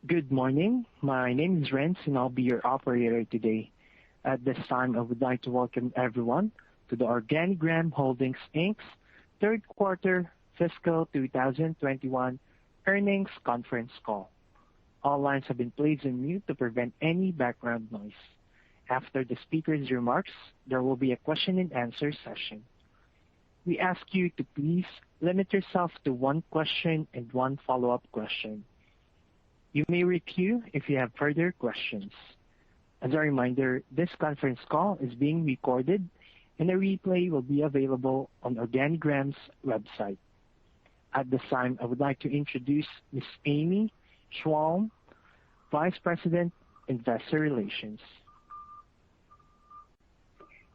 Good morning. My name is Renz, and I'll be your operator today. At this time, I would like to welcome everyone to the Organigram Holdings Inc.'s third quarter fiscal 2021 earnings conference call. All lines have been placed on mute to prevent any background noise. After the speaker's remarks, there will be a question and answer session. We ask you to please limit yourself to one question and one follow-up question. You may re-queue if you have further questions. As a reminder, this conference call is being recorded and a replay will be available on Organigram's website. At this time, I would like to introduce Ms. Amy Schwalm, Vice President, Investor Relations.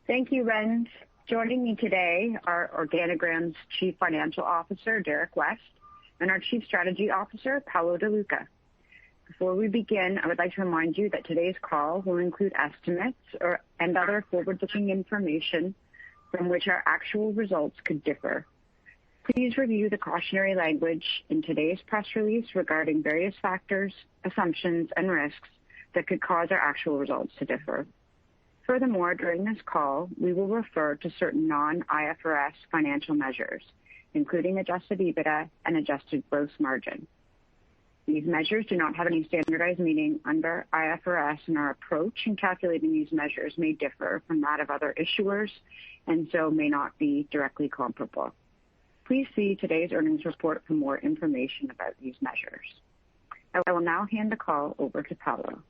Thank you, Renz. Joining me today are Organigram's Chief Financial Officer, Derek West, and our Chief Strategy Officer, Paolo De Luca. Before we begin, I would like to remind you that today's call will include estimates and other forward-looking information from which our actual results could differ. Please review the cautionary language in today's press release regarding various factors, assumptions, and risks that could cause our actual results to differ. Furthermore, during this call, we will refer to certain non-IFRS financial measures, including adjusted EBITDA and adjusted gross margin. These measures do not have any standardized meaning under IFRS, and our approach in calculating these measures may differ from that of other issuers and so may not be directly comparable. Please see today's earnings report for more information about these measures. I will now hand the call over to Paolo.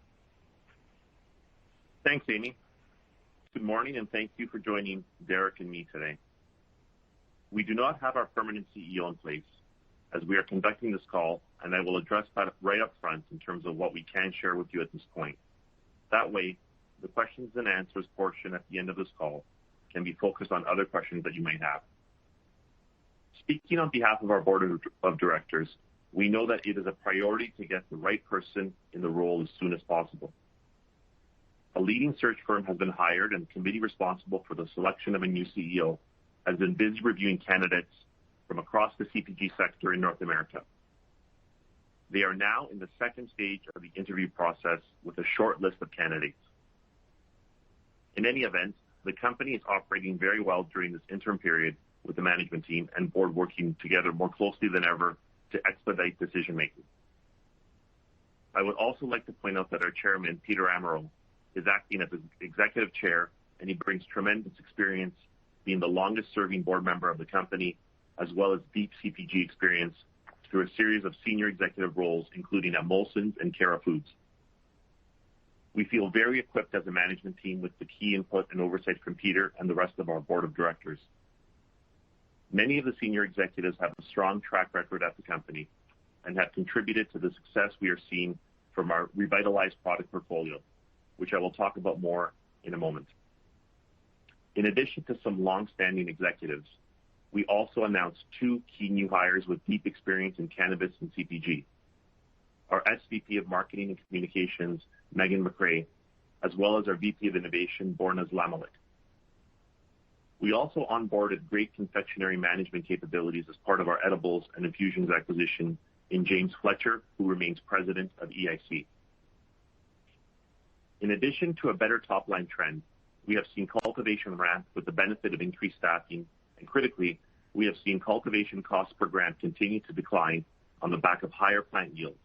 Thanks, Amy. Good morning, and thank you for joining Derek and me today. We do not have our permanent CEO in place as we are conducting this call, and I will address that right up front in terms of what we can share with you at this point. That way, the questions and answers portion at the end of this call can be focused on other questions that you might have. Speaking on behalf of our board of directors, we know that it is a priority to get the right person in the role as soon as possible. A leading search firm has been hired, and the committee responsible for the selection of a new CEO has been busy reviewing candidates from across the CPG sector in North America. They are now in the second stage of the interview process with a short list of candidates. In any event, the company is operating very well during this interim period with the management team and board working together more closely than ever to expedite decision-making. I would also like to point out that our chairman, Peter Amaro, is acting as executive chair, and he brings tremendous experience being the longest-serving board member of the company, as well as deep CPG experience through a series of senior executive roles, including at Molson's and Cara Foods. We feel very equipped as a management team with the key input and oversight from Peter and the rest of our board of directors. Many of the senior executives have a strong track record at the company and have contributed to the success we are seeing from our revitalized product portfolio, which I will talk about more in a moment. In addition to some long-standing executives, we also announced two key new hires with deep experience in cannabis and CPG. Our SVP of Marketing and Communications, Megan McRae, as well as our VP of Innovation, Borna Zlamalik. We also onboarded great confectionery management capabilities as part of our edibles and infusions acquisition in James Fletcher, who remains president of EIC. In addition to a better top-line trend, we have seen cultivation ramp with the benefit of increased staffing, and critically, we have seen cultivation costs per gram continue to decline on the back of higher plant yields,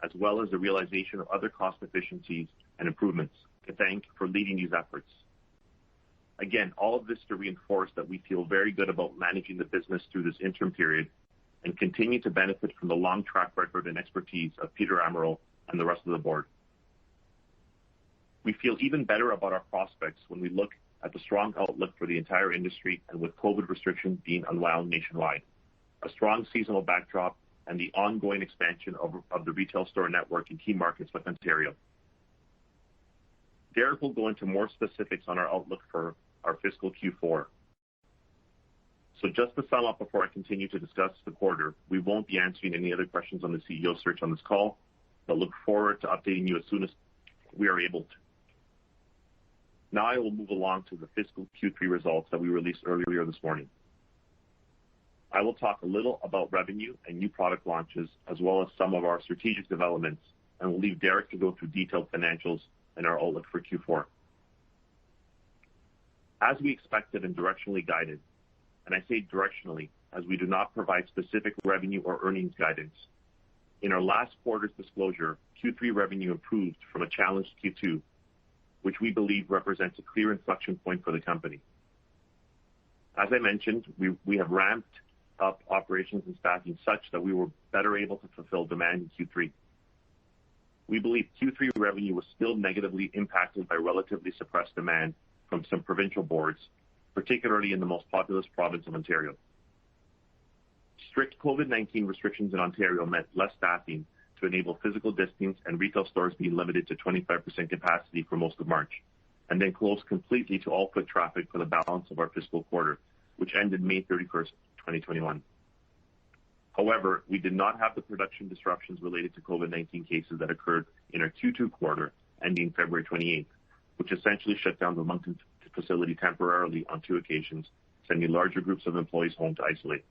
as well as the realization of other cost efficiencies and improvements to thank for leading these efforts. Again, all of this to reinforce that we feel very good about managing the business through this interim period and continue to benefit from the long track record and expertise of Peter Amaro and the rest of the board. We feel even better about our prospects when we look at the strong outlook for the entire industry and with COVID restrictions being unwound nationwide, a strong seasonal backdrop, and the ongoing expansion of the retail store network in key markets like Ontario. Derek will go into more specifics on our outlook for our fiscal Q4. So just to sum up before I continue to discuss the quarter, we won't be answering any other questions on the CEO search on this call, but look forward to updating you as soon as we are able to. Now I will move along to the fiscal Q3 results that we released earlier this morning. I will talk a little about revenue and new product launches, as well as some of our strategic developments and will leave Derek to go through detailed financials and our outlook for Q4. As we expected and directionally guided, and I say directionally as we do not provide specific revenue or earnings guidance, in our last quarter's disclosure, Q3 revenue improved from a challenged Q2, which we believe represents a clear inflection point for the company. As I mentioned, we have ramped up operations and staffing such that we were better able to fulfill demand in Q3. We believe Q3 revenue was still negatively impacted by relatively suppressed demand from some provincial boards, particularly in the most populous province of Ontario. Strict COVID-19 restrictions in Ontario meant less staffing to enable physical distance and retail stores being limited to 25% capacity for most of March, and then closed completely to all foot traffic for the balance of our fiscal quarter, which ended May 31st, 2021. However, we did not have the production disruptions related to COVID-19 cases that occurred in our Q2 quarter ending February 28th, which essentially shut down the Moncton facility temporarily on 2 occasions, sending larger groups of employees home to isolate.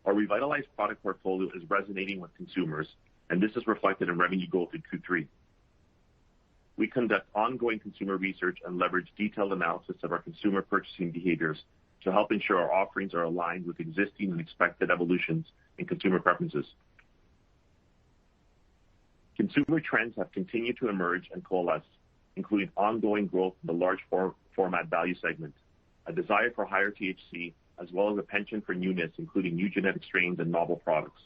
Our revitalized product portfolio is resonating with consumers, and this is reflected in revenue growth in Q3. We conduct ongoing consumer research and leverage detailed analysis of our consumer purchasing behaviors to help ensure our offerings are aligned with existing and expected evolutions in consumer preferences. Consumer trends have continued to emerge and coalesce, including ongoing growth in the large format value segment, a desire for higher THC, as well as a penchant for newness, including new genetic strains and novel products.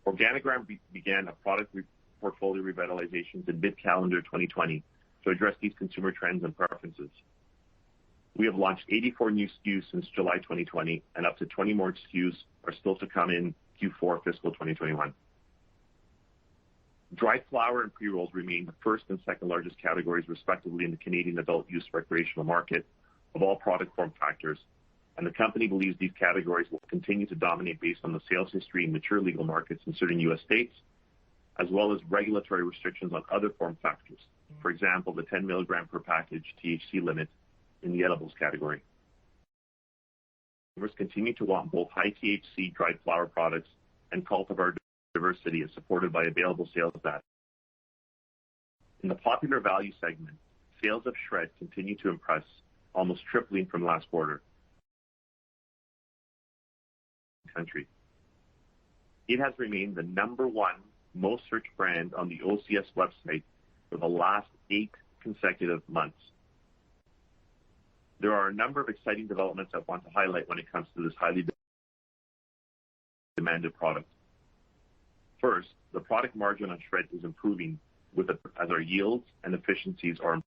Organigram began a product portfolio revitalizations in mid-calendar 2020 to address these consumer trends and preferences. We have launched 84 new SKUs since July 2020, and up to 20 more SKUs are still to come in Q4 fiscal 2021. Dried flower and pre-rolls remain the first and second largest categories, respectively, in the Canadian adult use recreational market of all product form factors, and the company believes these categories will continue to dominate based on the sales history in mature legal markets in certain U.S. states, as well as regulatory restrictions on other form factors. For example, the 10 milligram per package THC limit in the edibles category. Consumers continue to want both high THC dried flower products, and cultivar diversity is supported by available sales data. In the popular value segment, sales of Shred continue to impress, almost tripling from last quarter. Country. It has remained the number 1 most searched brand on the OCS website for the last 8 consecutive months. There are a number of exciting developments I want to highlight when it comes to this highly demanded product. First, the product margin on Shred is improving as our yields and efficiencies are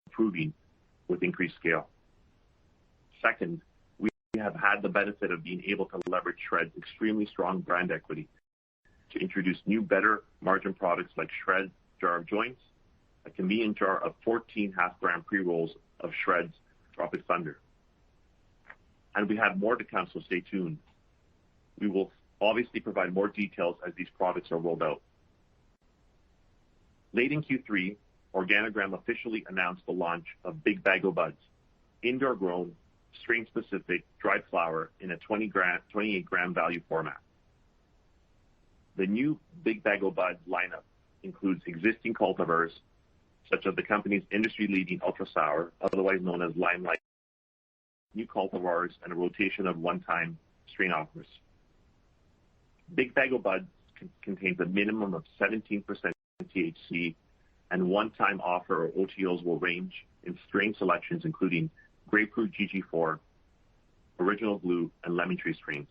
improving with increased scale. Second, we have had the benefit of being able to leverage Shred's extremely strong brand equity to introduce new, better margin products like Shred Jar of Joints, a convenient jar of 14 half-gram pre-rolls of Shred's Tropic Thunder. And we have more to come, so stay tuned. We will obviously provide more details as these products are rolled out. Late in Q3, Organigram officially announced the launch of Big Bag o' Buds, indoor-grown, strain-specific dried flower in a 28-gram value format. The new Big Bag o' Buds lineup includes existing cultivars, such as the company's industry-leading Ultra Sour, otherwise known as Limelight, new cultivars, and a rotation of one-time strain offers. Big Bag o' Buds contains a minimum of 17% THC, and one-time offer or OTOs will range in strain selections including Grapefruit GG4, Original Glue, and Lemon Tree strains.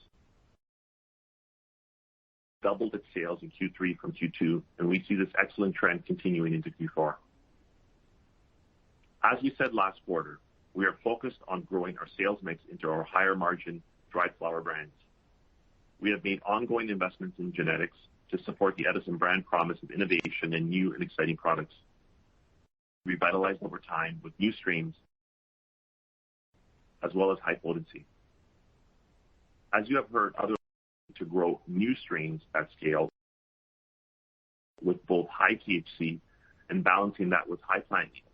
Doubled its sales in Q3 from Q2, and we see this excellent trend continuing into Q4. As we said last quarter, we are focused on growing our sales mix into our higher margin dried flower brands. We have made ongoing investments in genetics to support the Edison brand promise of innovation and new and exciting products. Revitalized over time with new strains, as well as high potency. As you have heard others to grow new strains at scale with both high THC and balancing that with high plant yield.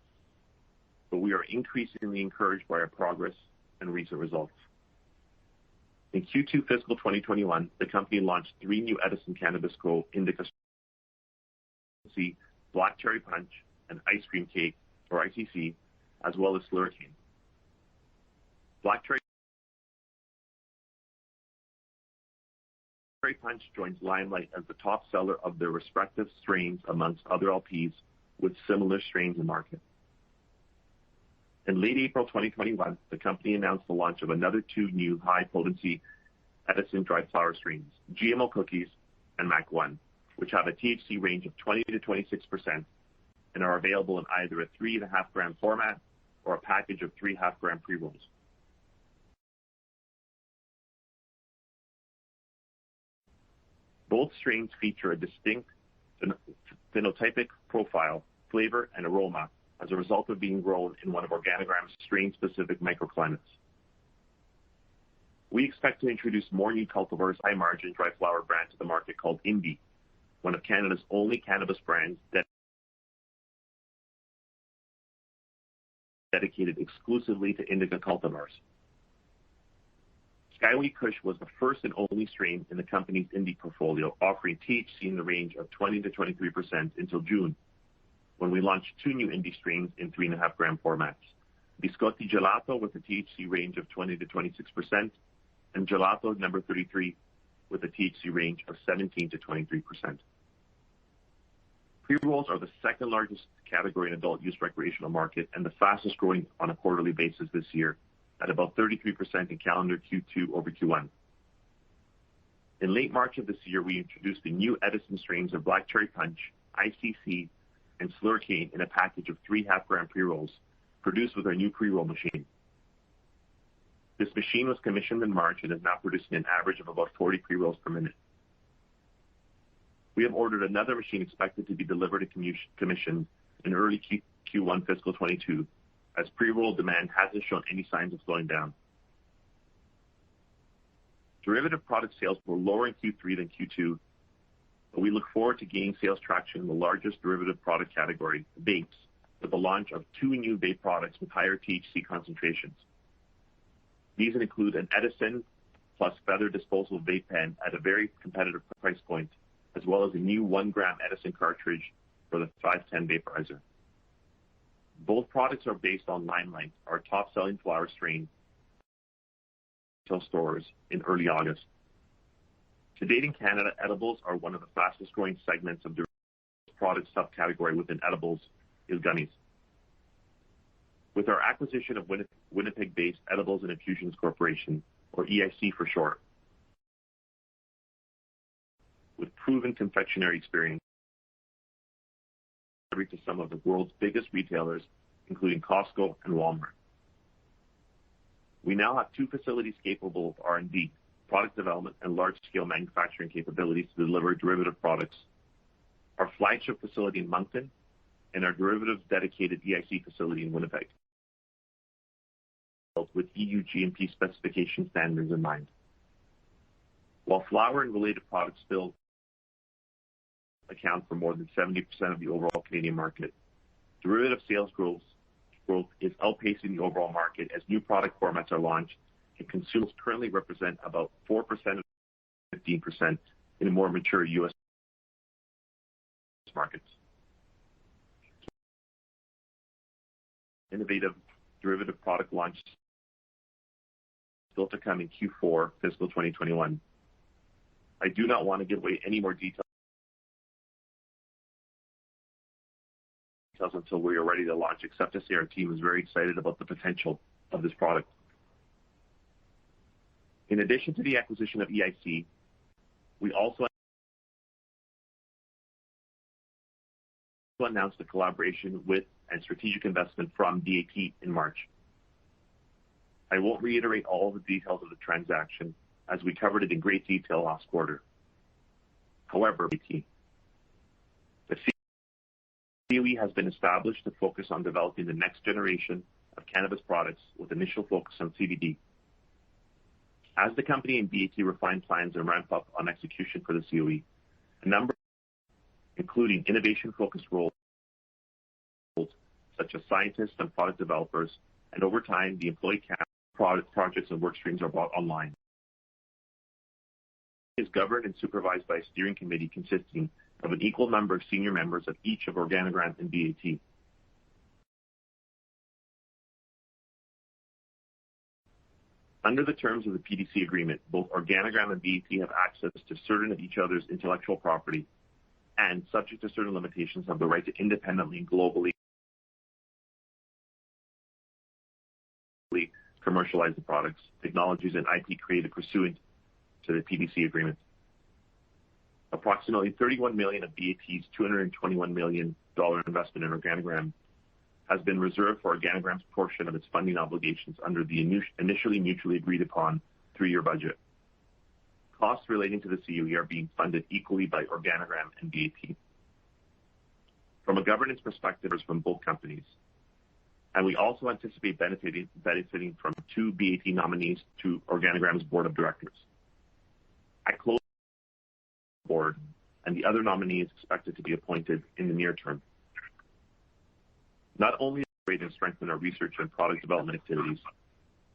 But we are increasingly encouraged by our progress and recent results. In Q2 fiscal 2021, the company launched 3 new Edison Cannabis Co. indica Black Cherry Punch and Ice Cream Cake, or ICC, as well as Slurricane. Black Cherry Punch joins Limelight as the top seller of their respective strains amongst other LPs with similar strains in market. In late April 2021, the company announced the launch of another 2 new high-potency Edison dried flower strains, GMO Cookies and Mac 1, which have a THC range of 20 to 26% and are available in either a 3.5-gram format or a package of 3 half-gram pre-rolls. Both strains feature a distinct phenotypic profile, flavor, and aroma as a result of being grown in one of Organigram's strain-specific microclimates. We expect to introduce more new cultivars high-margin dry flower brand to the market called Indie, one of Canada's only cannabis brands dedicated exclusively to indica cultivars. Skyway Kush was the first and only strain in the company's Indie portfolio, offering THC in the range of 20 to 23% until June, when we launched 2 new Indie strains in 3.5-gram formats, Biscotti Gelato with a THC range of 20 to 26%, and Gelato number 33 with a THC range of 17 to 23%. Pre-rolls are the second largest category in adult use recreational market and the fastest growing on a quarterly basis this year, at about 33% in calendar Q2 over Q1. In late March of this year, we introduced the new Edison strains of Black Cherry Punch, ICC, and Slurricane in a package of 3 half-gram pre-rolls produced with our new pre-roll machine. This machine was commissioned in March and is now producing an average of about 40 pre-rolls per minute. We have ordered another machine expected to be delivered and commissioned in early Q1 fiscal 22, as pre-roll demand hasn't shown any signs of slowing down. Derivative product sales were lower in Q3 than Q2, but we look forward to gaining sales traction in the largest derivative product category, vapes, with the launch of 2 new vape products with higher THC concentrations. These include an Edison plus Feather disposable vape pen at a very competitive price point, as well as a new 1-gram Edison cartridge for the 510 vaporizer. Both products are based on Limelight, our top-selling flower strain, retail stores in early August. To date in Canada, edibles are one of the fastest-growing segments of the product subcategory within edibles is gummies. With our acquisition of Winnipeg-based Edibles and Infusions Corporation, or EIC for short, with proven confectionery experience to some of the world's biggest retailers, including Costco and Walmart. We now have 2 facilities capable of R&D, product development, and large-scale manufacturing capabilities to deliver derivative products. Our flagship facility in Moncton and our derivatives dedicated EIC facility in Winnipeg, with EU GMP specification standards in mind. While flower and related products still account for more than 70% of the overall Canadian market, derivative sales growth is outpacing the overall market as new product formats are launched, and consumers currently represent about 4% of 15% in the more mature U.S. markets. Innovative derivative product launch still to come in Q4 fiscal 2021. I do not want to give away any more details until we are ready to launch, except to say our team is very excited about the potential of this product. In addition to the acquisition of EIC, we also announced a collaboration with and strategic investment from DAT in March. I won't reiterate all the details of the transaction, as we covered it in great detail last quarter. However, the COE has been established to focus on developing the next generation of cannabis products with initial focus on CBD. As the company and DAT refine plans and ramp up on execution for the COE, a number, including innovation-focused roles such as scientists and product developers, and over time, the employee projects and work streams are brought online. is governed and supervised by a steering committee consisting of an equal number of senior members of each of Organigram and BAT. Under the terms of the PDC agreement, both Organigram and BAT have access to certain of each other's intellectual property and, subject to certain limitations, have the right to independently and globally commercialize the products, technologies, and IP created pursuant to the PDC agreement. Approximately $31 million of BAT's $221 million investment in Organigram has been reserved for Organigram's portion of its funding obligations under the initially mutually agreed upon 3-year budget. Costs relating to the CUE are being funded equally by Organigram and BAT. From a governance perspective, from both companies, and we also anticipate benefiting from 2 BAT nominees to Organigram's board of directors. At close, board, and the other nominee is expected to be appointed in the near term. Not only to strengthen our research and product development activities,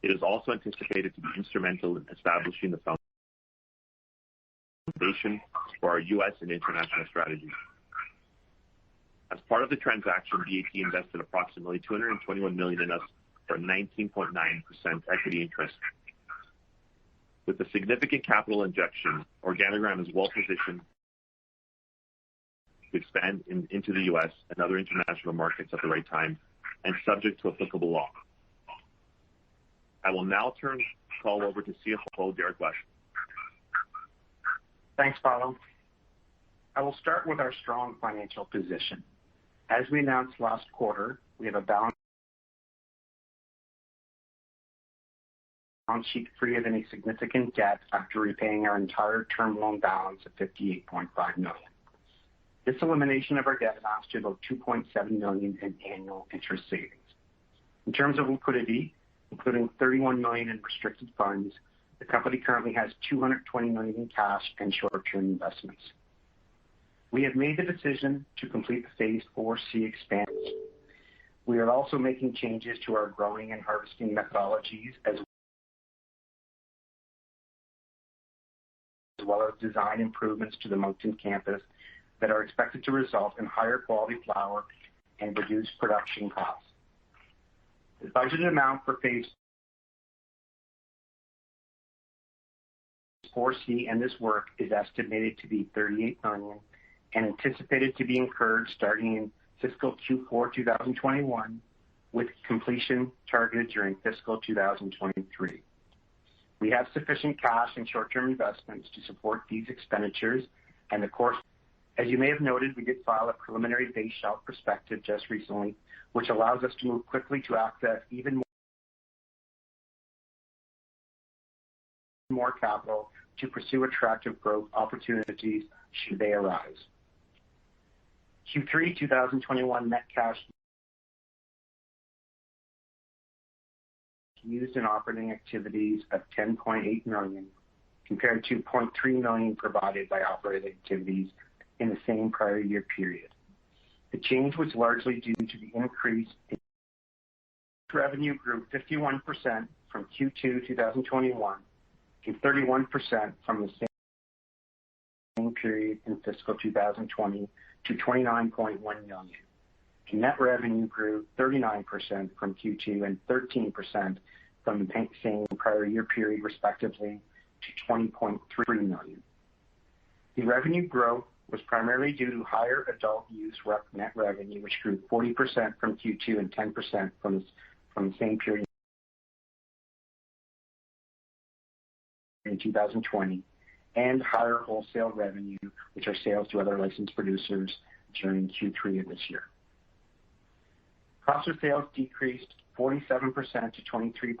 it is also anticipated to be instrumental in establishing the foundation for our U.S. and international strategies. As part of the transaction, BAT invested approximately $221 million in us for 19.9% equity interest. With the significant capital injection, Organigram is well positioned to expand into the U.S. and other international markets at the right time and subject to applicable law. I will now turn the call over to CFO Derek West. Thanks, Paulo. I will start with our strong financial position. As we announced last quarter, we have a balance sheet free of any significant debt after repaying our entire term loan balance of $58.5 million. This elimination of our debt amounts to about $2.7 million in annual interest savings. In terms of liquidity, including $31 million in restricted funds, the company currently has $220 million in cash and short-term investments. We have made the decision to complete the Phase 4C expansion. We are also making changes to our growing and harvesting methodologies as well as design improvements to the Moncton campus that are expected to result in higher quality flower and reduced production costs. The budgeted amount for Phase 4C and this work is estimated to be $38 million and anticipated to be incurred starting in fiscal Q4 2021, with completion targeted during fiscal 2023. We have sufficient cash and short-term investments to support these expenditures, and of course, as you may have noted, we did file a preliminary base shelf prospectus just recently, which allows us to move quickly to access even more capital to pursue attractive growth opportunities should they arise. Q3 2021 net cash used in operating activities of $10.8 million compared to $0.3 million provided by operating activities in the same prior year period. The change was largely due to the increase in revenue grew 51% from Q2 2021 to 31% from the same period in fiscal 2020 to $29.1 million. Net revenue grew 39% from Q2 and 13% from the same prior year period, respectively, to $20.3 million. The revenue growth was primarily due to higher adult use net revenue, which grew 40% from Q2 and 10% from the same period in 2020, and higher wholesale revenue, which are sales to other licensed producers during Q3 of this year. Cost of sales decreased 47% to 23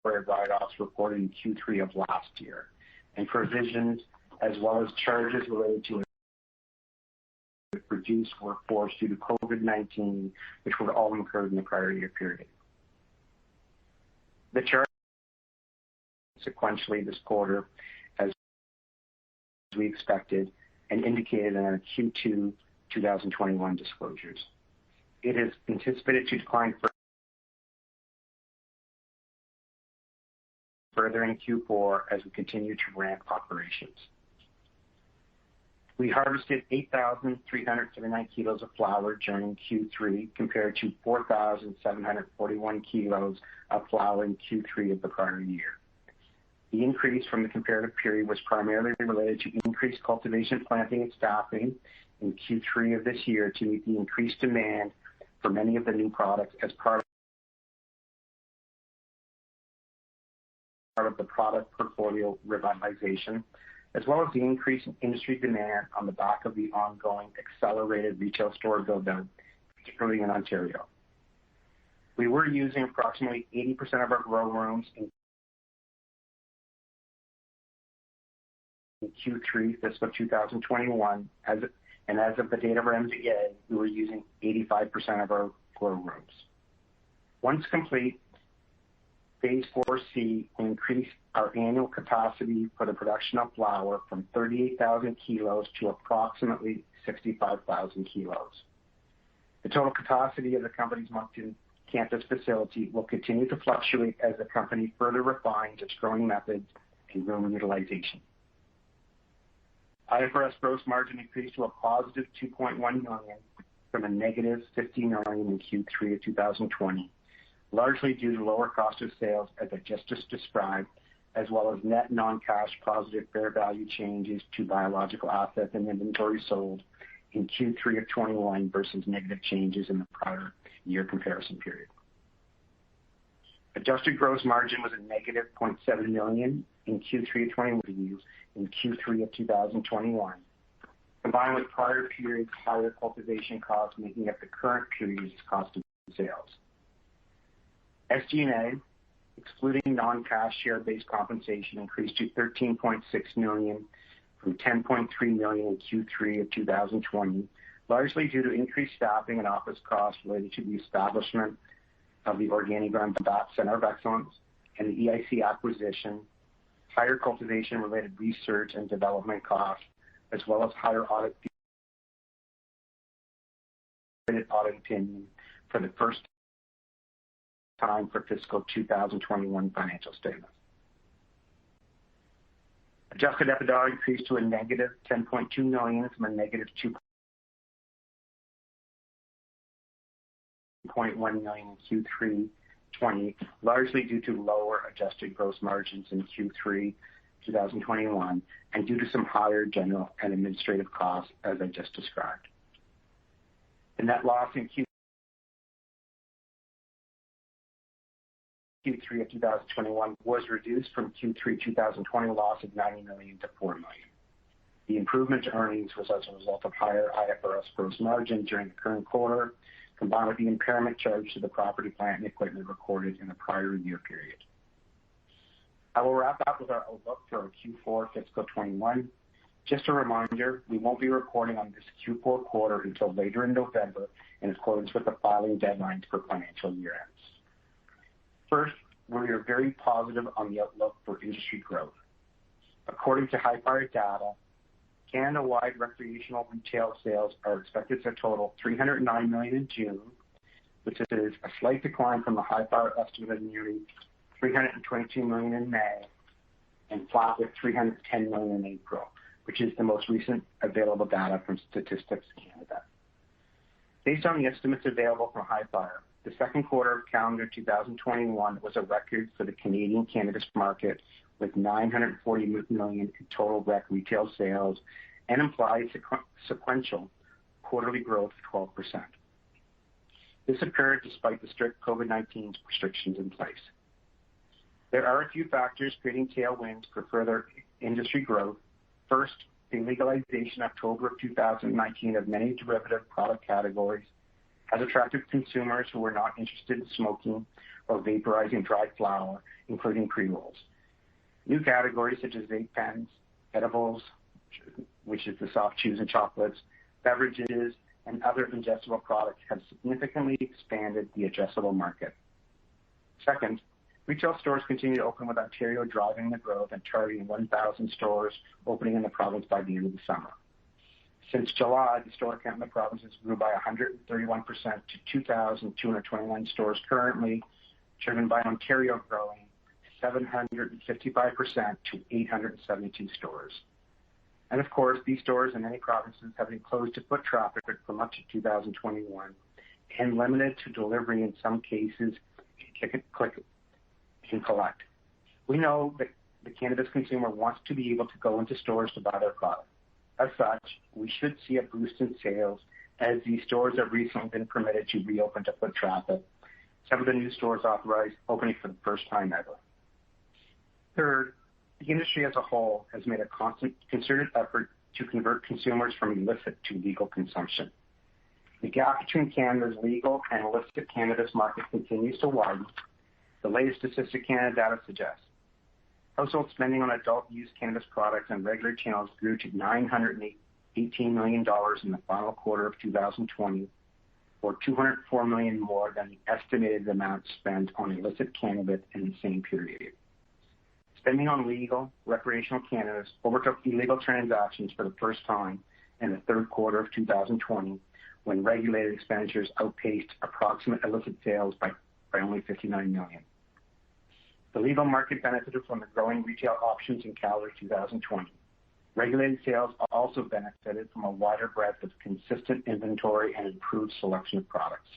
for write-offs reported in Q3 of last year, and provisions as well as charges related to a reduced workforce due to COVID-19, which were all incurred in the prior year period. The charge sequentially this quarter as we expected and indicated in our Q2 2021 disclosures. It is anticipated to decline further further in Q4 as we continue to ramp operations. We harvested 8,379 kilos of flower during Q3 compared to 4,741 kilos of flower in Q3 of the prior year. The increase from the comparative period was primarily related to increased cultivation, planting, and staffing in Q3 of this year to meet the increased demand for many of the new products as part of the product portfolio revitalization, as well as the increase in industry demand on the back of the ongoing accelerated retail store build-out, particularly in Ontario. We were using approximately 80% of our grow rooms in Q3 fiscal 2021, as of the date of our MD&A, we were using 85% of our grow rooms. Once complete, Phase 4C will increase our annual capacity for the production of flower from 38,000 kilos to approximately 65,000 kilos. The total capacity of the company's Moncton campus facility will continue to fluctuate as the company further refines its growing methods and room utilization. Ifrs gross margin increased to a positive $2.1 million from a negative $50 million in Q3 of 2020, largely due to lower cost of sales, as I just described, as well as net non-cash positive fair value changes to biological assets and inventory sold in Q3 of 21 versus negative changes in the prior year comparison period. Adjusted gross margin was a negative $0.7 million in Q3 of 21 in Q3 of 2021, combined with prior periods' higher cultivation costs making up the current period's cost of sales. SG&A, excluding non-cash share-based compensation, increased to $13.6 million from $10.3 million in Q3 of 2020, largely due to increased staffing and office costs related to the establishment of the Organigram Center of Excellence and the EIC acquisition, higher cultivation-related research and development costs, as well as higher audit opinion for the first time for fiscal 2021 financial statements. Adjusted EBITDA increased to a negative $10.2 million from a negative $2.1 million in Q3 20, largely due to lower adjusted gross margins in Q3 2021 and due to some higher general and administrative costs, as I just described. The net loss in Q3 of 2021 was reduced from Q3 2020 loss of $90 million to $4 million. The improvement to earnings was as a result of higher Ifrs gross margin during the current quarter, combined with the impairment charge to the property, plant, and equipment recorded in the prior year period. I will wrap up with our outlook for our Q4 fiscal 21. Just a reminder, we won't be reporting on this Q4 quarter until later in November in accordance with the filing deadlines for financial year ends. First, we are very positive on the outlook for industry growth. According to Hifyre data, Canada-wide recreational retail sales are expected to total $309 million in June, which is a slight decline from the Hifyre estimate of nearly $322 million in May and flat with $310 million in April, which is the most recent available data from Statistics Canada. Based on the estimates available from Hifyre, the second quarter of calendar 2021 was a record for the Canadian cannabis market with $940 million in total rec retail sales and implied sequential quarterly growth of 12%. This occurred despite the strict COVID-19 restrictions in place. There are a few factors creating tailwinds for further industry growth. First, the legalization October of 2019 of many derivative product categories has attracted consumers who were not interested in smoking or vaporizing dried flower, including pre-rolls. New categories such as vape pens, edibles, which is the soft chews and chocolates, beverages, and other ingestible products have significantly expanded the addressable market. Second, retail stores continue to open, with Ontario driving the growth and targeting 1,000 stores opening in the province by the end of the summer. Since July, the store count in the provinces grew by 131% to 2,221 stores currently, driven by Ontario growing 755% to 872 stores. And of course, these stores in many provinces have been closed to foot traffic for much of 2021 and limited to delivery in some cases, click and collect. We know that the cannabis consumer wants to be able to go into stores to buy their product. As such, we should see a boost in sales as these stores have recently been permitted to reopen to foot traffic. Some of the new stores authorized opening for the first time ever. Third, the industry as a whole has made a constant concerted effort to convert consumers from illicit to legal consumption. The gap between Canada's legal and illicit cannabis market continues to widen. The latest Statistics Canada data suggests household spending on adult use cannabis products and regular channels grew to $918 million in the final quarter of 2020, or $204 million more than the estimated amount spent on illicit cannabis in the same period. Spending on legal recreational cannabis overtook illegal transactions for the first time in the third quarter of 2020, when regulated expenditures outpaced approximate illicit sales by only $59 million. The legal market benefited from the growing retail options in calendar 2020. Regulated sales also benefited from a wider breadth of consistent inventory and improved selection of products.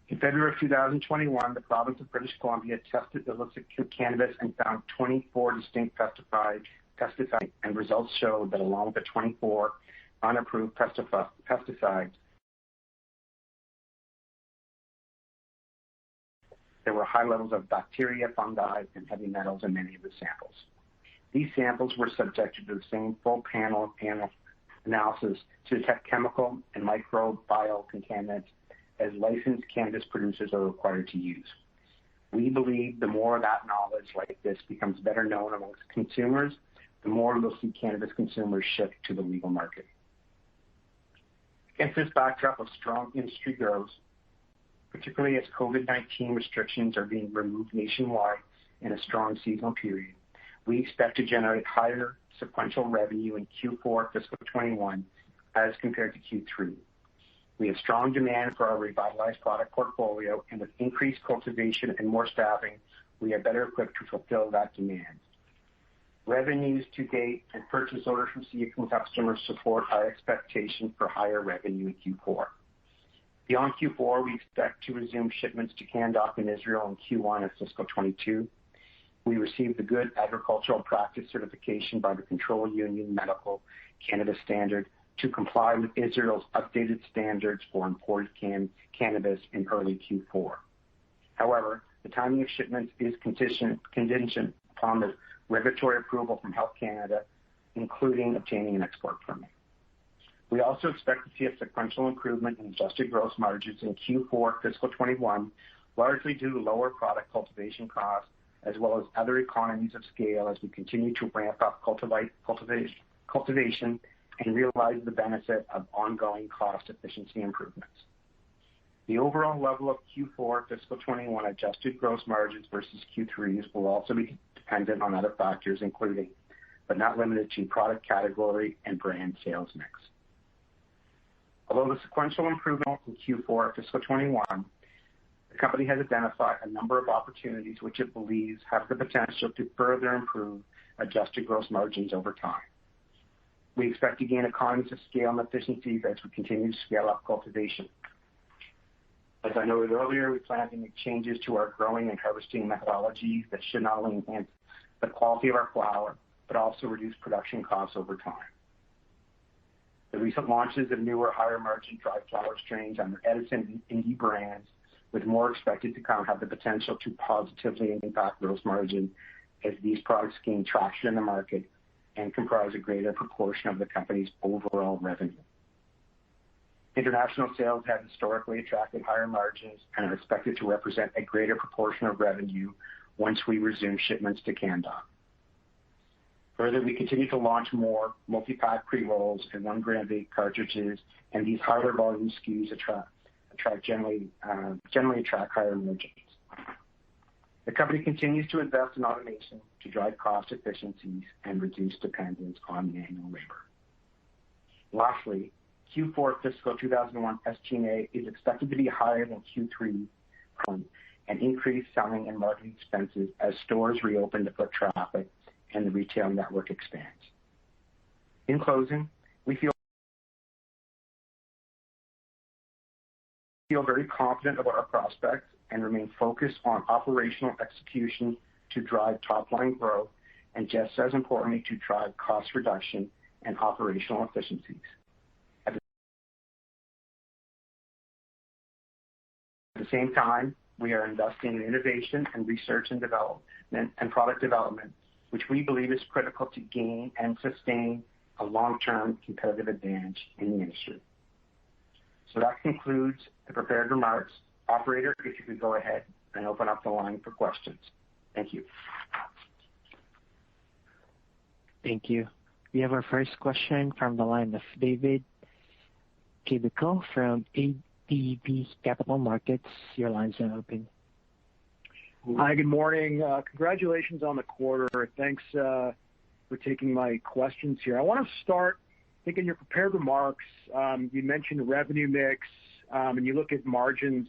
In February of 2021, the province of British Columbia tested illicit cannabis and found 24 distinct pesticides, and results showed that along with the 24 unapproved pesticides, there were high levels of bacteria, fungi, and heavy metals in many of the samples. These samples were subjected to the same full panel analysis to detect chemical and microbial contaminants as licensed cannabis producers are required to use. We believe the more that knowledge like this becomes better known amongst consumers, the more we'll see cannabis consumers shift to the legal market. Against this backdrop of strong industry growth, particularly as COVID-19 restrictions are being removed nationwide in a strong seasonal period, we expect to generate higher sequential revenue in Q4 fiscal 21 as compared to Q3. We have strong demand for our revitalized product portfolio, and with increased cultivation and more staffing, we are better equipped to fulfill that demand. Revenues to date and purchase orders received from customers support our expectation for higher revenue in Q4. Beyond Q4, we expect to resume shipments to Canndoc in Israel in Q1 of fiscal 22. We received the Good Agricultural Practice certification by the Control Union Medical Cannabis Standard to comply with Israel's updated standards for imported cannabis in early Q4. However, the timing of shipments is contingent upon the regulatory approval from Health Canada, including obtaining an export permit. We also expect to see a sequential improvement in adjusted gross margins in Q4 fiscal 21, largely due to lower product cultivation costs, as well as other economies of scale as we continue to ramp up cultivation and realize the benefit of ongoing cost efficiency improvements. The overall level of Q4 fiscal 21 adjusted gross margins versus Q3's will also be dependent on other factors, including, but not limited to, product category and brand sales mix. Although the sequential improvement in Q4 fiscal 21, the company has identified a number of opportunities which it believes have the potential to further improve adjusted gross margins over time. We expect to gain economies of scale and efficiencies as we continue to scale up cultivation. As I noted earlier, we plan to make changes to our growing and harvesting methodologies that should not only enhance the quality of our flower, but also reduce production costs over time. The recent launches of newer, higher-margin dried flower strains under Edison and Indie brands, with more expected to come, have the potential to positively impact gross margin as these products gain traction in the market and comprise a greater proportion of the company's overall revenue. International sales have historically attracted higher margins and are expected to represent a greater proportion of revenue once we resume shipments to Canndoc. Further, we continue to launch more multi-pack pre-rolls and 1 gram vape cartridges, and these higher volume SKUs generally attract higher margins. The company continues to invest in automation to drive cost efficiencies and reduce dependence on manual labor. Lastly, Q4 fiscal 2001 SG&A is expected to be higher than Q3 and increased selling and marketing expenses as stores reopen to foot traffic and the retail network expands. In closing, we feel very confident about our prospects and remain focused on operational execution to drive top-line growth and, just as importantly, to drive cost reduction and operational efficiencies. At the same time, we are investing in innovation and research and development and product development, which we believe is critical to gain and sustain a long-term competitive advantage in the industry. So that concludes the prepared remarks. Operator, if you could go ahead and open up the line for questions. Thank you. Thank you. We have our first question from the line of David Kideckel from ATB Capital Markets. Your line's now open. Hi, good morning. Congratulations on the quarter. Thanks for taking my questions here. I want to start, I think in your prepared remarks, you mentioned revenue mix, and you look at margins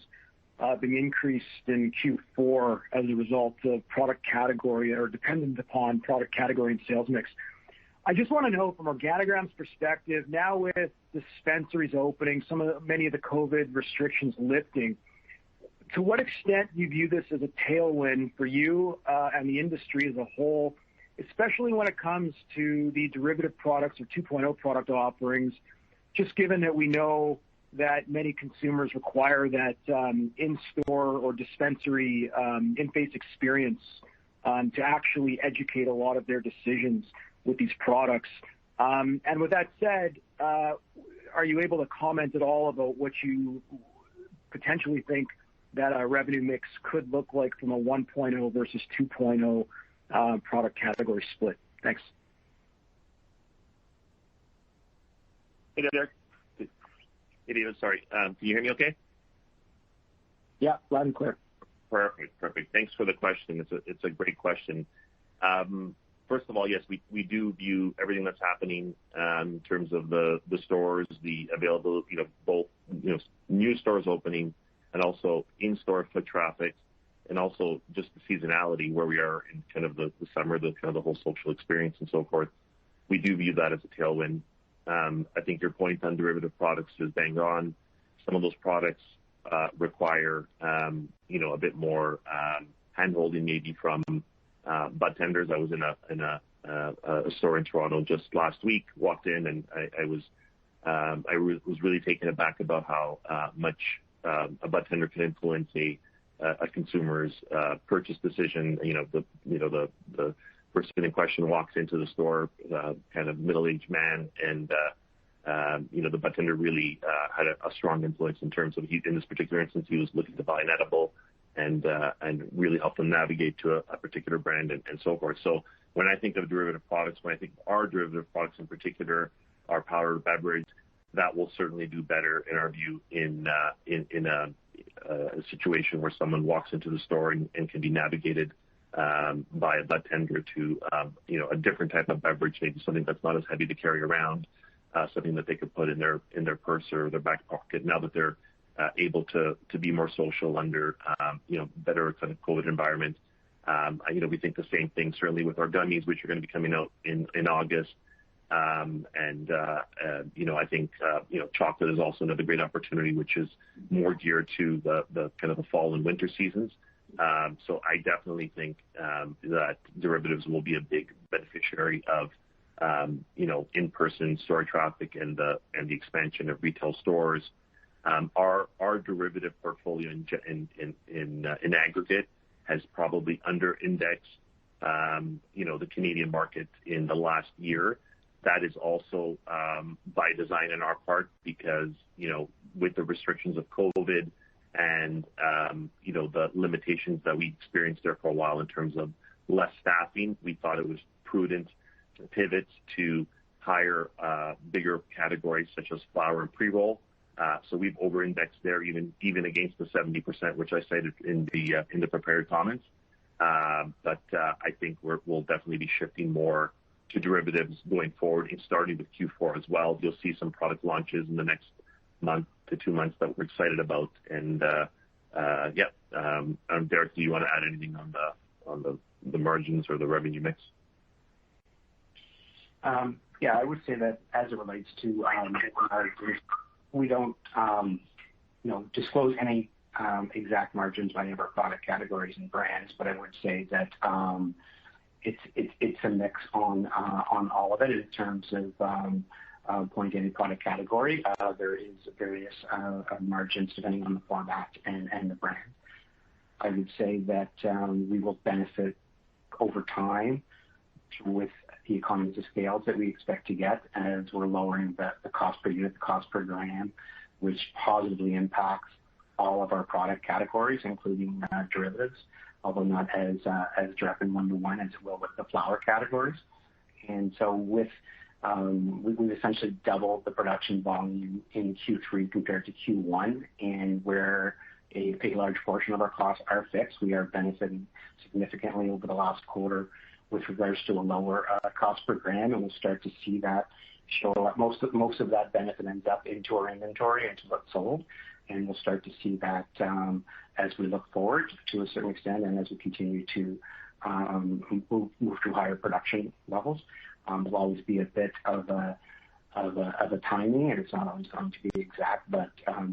being increased in Q4 as a result of product category or dependent upon product category and sales mix. I just want to know from Organigram's perspective, now with dispensaries opening, many of the COVID restrictions lifting, to what extent do you view this as a tailwind for you and the industry as a whole, especially when it comes to the derivative products or 2.0 product offerings, just given that we know that many consumers require that in-store or dispensary in-face experience to actually educate a lot of their decisions with these products. And with that said, are you able to comment at all about what you potentially think that a revenue mix could look like from a 1.0 versus 2.0 product category split? Thanks. Hey, Derek. Hey, David, sorry. Can you hear me okay? Yeah, loud and clear. Perfect. Thanks for the question. It's a great question. First of all, yes, we do view everything that's happening in terms of the stores, the availability, both new stores opening and also in-store foot traffic, and also just the seasonality where we are in kind of the summer, the kind of the whole social experience and so forth. We do view that as a tailwind. I think your point on derivative products is bang on. Some of those products require a bit more hand-holding maybe from bud tenders. I was in a store in Toronto just last week, walked in, and I was really taken aback about how much a bud tender can influence a consumer's purchase decision. The person in question walks into the store, kind of middle-aged man, and the bud tender really had a strong influence in terms of, in this particular instance, he was looking to buy an edible and really help them navigate to a particular brand and so forth. So when I think of derivative products, when I think of our derivative products in particular, our powdered beverage, that will certainly do better in our view in a situation where someone walks into the store and can be navigated by a bud tender to a different type of beverage, maybe something that's not as heavy to carry around, something that they could put in their purse or their back pocket now that they're able to be more social under better kind of COVID environment. We think the same thing certainly with our gummies, which are going to be coming out in August. I think chocolate is also another great opportunity, which is more geared to the kind of the fall and winter seasons. So I definitely think that derivatives will be a big beneficiary of in-person store traffic and the expansion of retail stores. Our derivative portfolio in aggregate has probably under-indexed the Canadian market in the last year. That is also by design on our part because, with the restrictions of COVID and, the limitations that we experienced there for a while in terms of less staffing, we thought it was prudent to pivot to higher, bigger categories such as flower and pre-roll. So we've over-indexed there even against the 70%, which I cited in the prepared comments. But I think we'll definitely be shifting more to derivatives going forward and starting with Q4 as well. You'll see some product launches in the next month to 2 months that we're excited about, and Derek, do you want to add anything on the margins or the revenue mix? I would say that as it relates to margins, we don't disclose any exact margins by any of our product categories and brands, but I would say that it's a mix on all of it in terms of pointing to any product category. There is various margins depending on the format and the brand. I would say that we will benefit over time with the economies of scale that we expect to get as we're lowering the cost per unit, the cost per gram, which positively impacts all of our product categories, including derivatives, although not as direct and one-to-one as it will with the flour categories. And so we've essentially doubled the production volume in Q3 compared to Q1, and where a large portion of our costs are fixed, we are benefiting significantly over the last quarter with regards to a lower cost per gram, and we'll start to see that show up. Most of that benefit ends up into our inventory, into what's sold, and we'll start to see that as we look forward to a certain extent and as we continue to move to higher production levels. There'll always be a bit of a timing, and it's not always going to be exact, but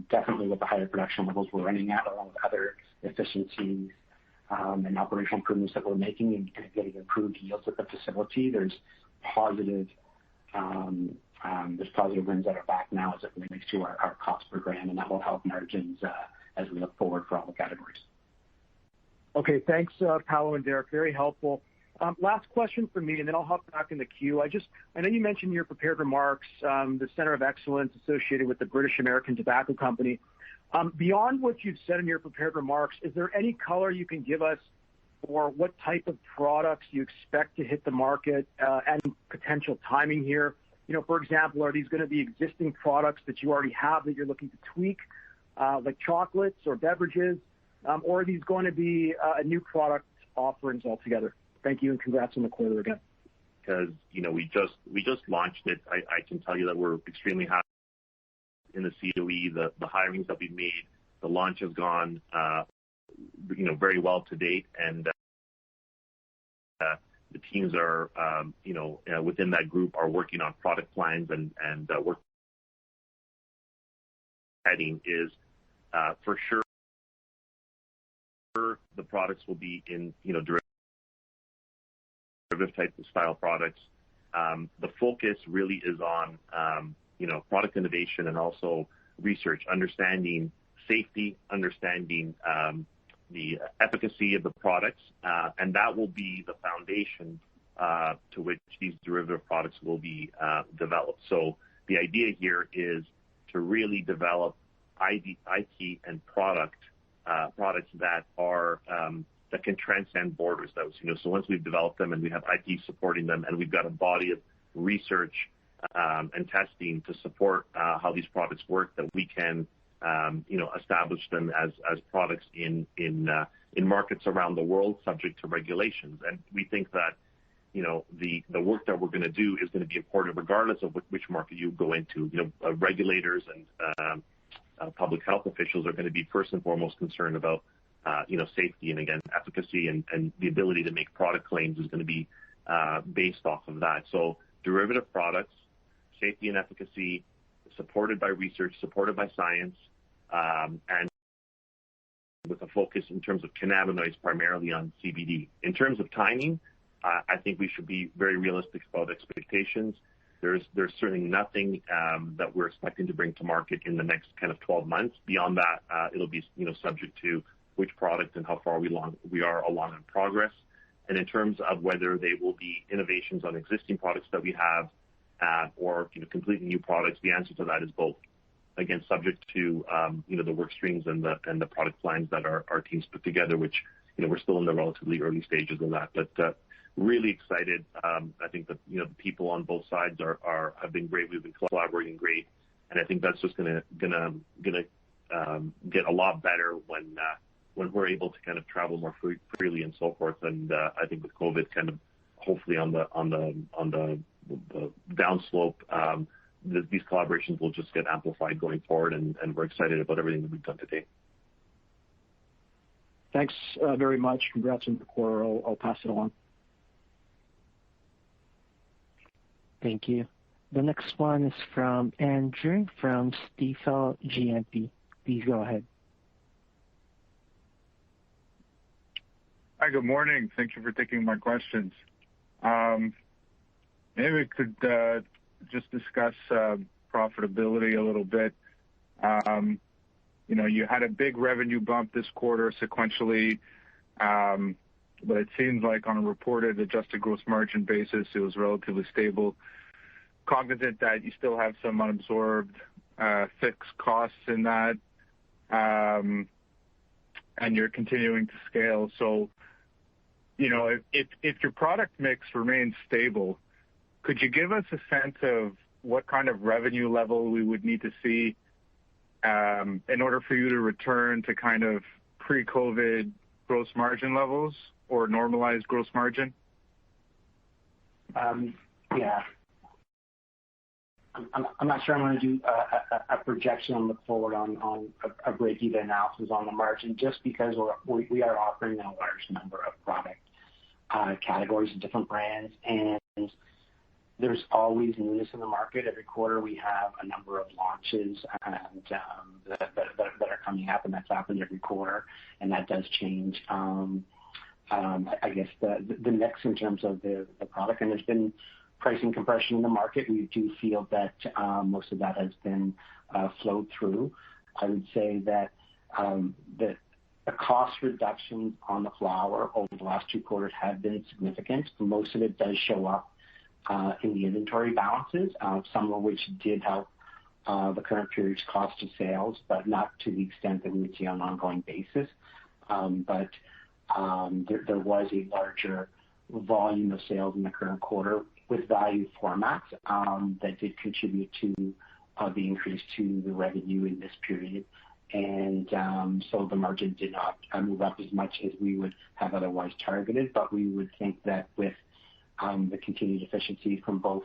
definitely with the higher production levels we're running at, along with other efficiencies and operational improvements that we're making and getting improved yields at the facility, there's positive winds at our back now as it relates to our cost per gram, and that will help margins as we look forward for all the categories. Okay, thanks, Paolo and Derek. Very helpful. Last question for me, and then I'll hop back in the queue. I know you mentioned in your prepared remarks the Center of Excellence associated with the British American Tobacco Company. Beyond what you've said in your prepared remarks, is there any color you can give us for what type of products you expect to hit the market and potential timing here? For example, are these going to be existing products that you already have that you're looking to tweak, like chocolates or beverages, or are these going to be a new product offerings altogether? Thank you, and congrats on the quarter again. Because we just launched it. I can tell you that we're extremely happy in the COE. The hirings that we've made, the launch has gone very well to date, and the teams are within that group are working on product plans and work. Heading is for sure the products will be in derivative type of style products. The focus really is on product innovation and also research, understanding safety, understanding the efficacy of the products, and that will be the foundation to which these derivative products will be developed. So the idea here is to really develop IP and products that are that can transcend borders. So once we've developed them and we have IP supporting them, and we've got a body of research and testing to support how these products work, that we can establish them as products in markets around the world subject to regulations. And we think that the work that we're going to do is going to be important regardless of which market you go into. Regulators and public health officials are going to be first and foremost concerned about safety and, again, efficacy, and the ability to make product claims is going to be based off of that. So derivative products, safety and efficacy, supported by research, supported by science, and with a focus in terms of cannabinoids primarily on CBD. In terms of timing, I think we should be very realistic about expectations. There's certainly nothing that we're expecting to bring to market in the next kind of 12 months. Beyond that, it'll be subject to which product and how far we are along in progress. And in terms of whether they will be innovations on existing products that we have or completely new products, the answer to that is both. Again, subject to the work streams and the product plans that our teams put together, which we're still in the relatively early stages of that. But really excited. I think that the people on both sides have been great. We've been collaborating great, and I think that's just gonna get a lot better when we're able to kind of travel more freely and so forth. And I think with COVID kind of hopefully on the downslope, these collaborations will just get amplified going forward, and we're excited about everything that we've done today. Thanks very much. Congrats on the quarter. I'll pass it along. Thank you. The next one is from Andrew from Stifel GMP. Please go ahead. Hi, good morning. Thank you for taking my questions. Maybe we could just discuss profitability a little bit. You had a big revenue bump this quarter sequentially, but it seems like on a reported adjusted gross margin basis, it was relatively stable. Cognizant that you still have some unabsorbed fixed costs in that, and you're continuing to scale. So, if your product mix remains stable, could you give us a sense of what kind of revenue level we would need to see in order for you to return to kind of pre-COVID gross margin levels or normalized gross margin? Yeah. I'm not sure I'm going to do a projection and look forward on a break-even analysis on the margin, just because we are offering a large number of product categories and different brands, and there's always newness in the market. Every quarter we have a number of launches and that are coming up, and that's happened every quarter, and that does change. I guess the mix in terms of the product, and there's been pricing compression in the market. We do feel that most of that has been flowed through. I would say that the cost reductions on the flower over the last 2 quarters have been significant. Most of it does show up in the inventory balances, some of which did help the current period's cost of sales, but not to the extent that we would see on an ongoing basis. But there was a larger volume of sales in the current quarter with value formats that did contribute to the increase to the revenue in this period. And so the margin did not move up as much as we would have otherwise targeted, but we would think that with the continued efficiency from both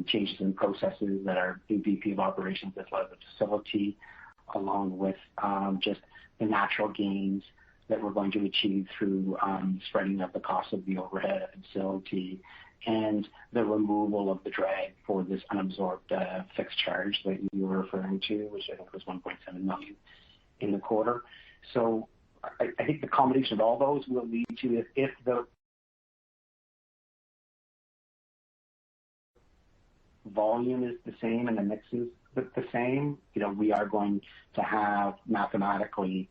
changes in processes that our new VP of Operations has led the facility, along with just the natural gains that we're going to achieve through spreading up the cost of the overhead of the facility and the removal of the drag for this unabsorbed fixed charge that you were referring to, which I think was $1.7 million in the quarter. So I think the combination of all those will lead to, if the volume is the same and the mix is the same, we are going to have mathematically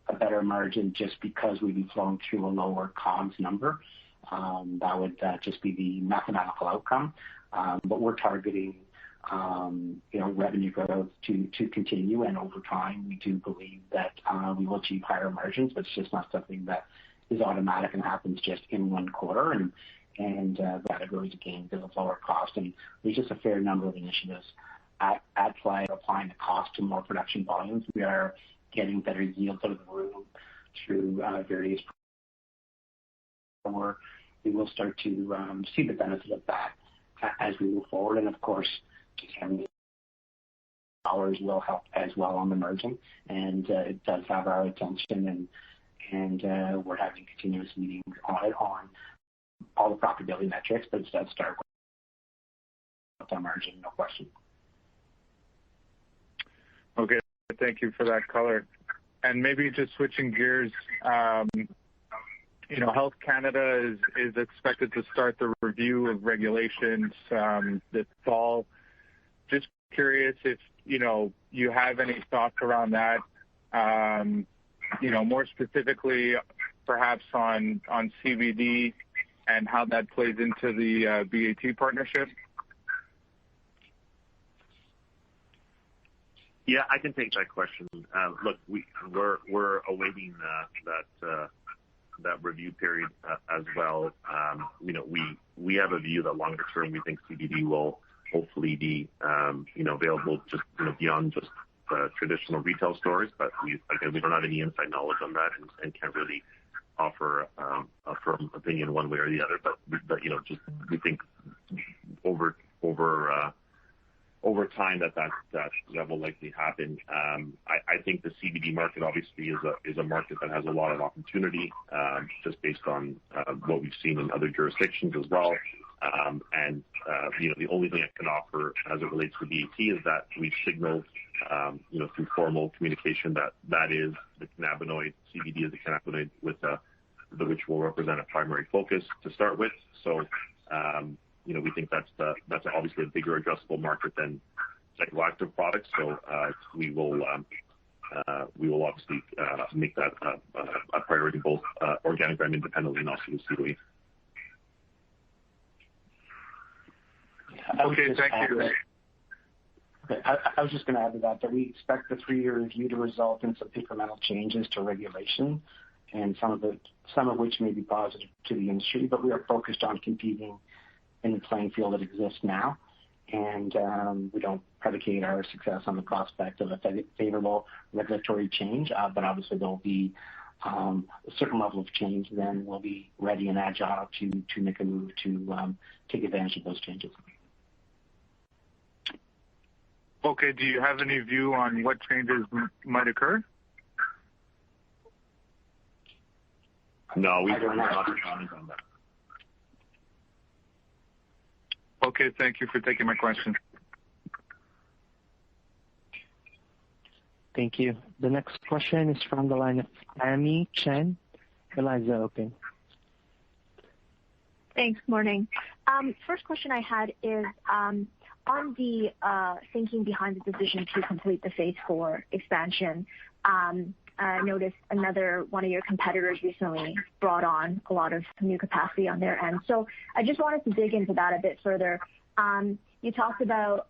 a better margin just because we'd be flowing through a lower COGS number. That would just be the mathematical outcome. But we're targeting, revenue growth to continue, and over time, we do believe that we will achieve higher margins, but it's just not something that is automatic and happens just in 1 quarter. And categories gain because of lower cost. And there's just a fair number of initiatives at play, applying the cost to more production volumes. We are getting better yields out of the room through various. We will start to see the benefit of that as we move forward. And of course, dollars will help as well on the margin. And it does have our attention, and we're having continuous meetings on it, on all the profitability metrics, but it does start with our margin, no question. Okay, thank you for that color. And maybe just switching gears, Health Canada is expected to start the review of regulations this fall. Just curious if you have any thoughts around that. More specifically, perhaps on CBD and how that plays into the BAT partnership. Yeah, I can take that question. Look, we're awaiting that review period as well. We have a view that longer term we think CBD will hopefully be available just beyond just traditional retail stores. But we don't have any inside knowledge on that and can't really offer a firm opinion one way or the other. But just we think over over time that will likely happen. I think the CBD market obviously is a market that has a lot of opportunity, just based on what we've seen in other jurisdictions as well. The only thing I can offer as it relates to BAT is that we've signaled, through formal communication that is the cannabinoid, CBD is the cannabinoid which will represent a primary focus to start with. So, we think that's obviously a bigger addressable market than psychoactive products. So we will obviously make that a priority, both Organigram independently and also with CBD. Okay, thank you. Okay, I was just going to add to that we expect the 3-year review to result in some incremental changes to regulation, and some of which may be positive to the industry, but we are focused on competing in the playing field that exists now, and we don't predicate our success on the prospect of a favorable regulatory change, but obviously there will be a certain level of change. Then we'll be ready and agile to make a move to take advantage of those changes. Okay, do you have any view on what changes might occur? No, we don't have any comment on that. Okay, thank you for taking my question. Thank you. The next question is from the line of Tamy Chen. The line is open. Thanks. Morning. First question I had is on the thinking behind the decision to complete the phase 4 expansion. I noticed another one of your competitors recently brought on a lot of new capacity on their end. So I just wanted to dig into that a bit further. You talked about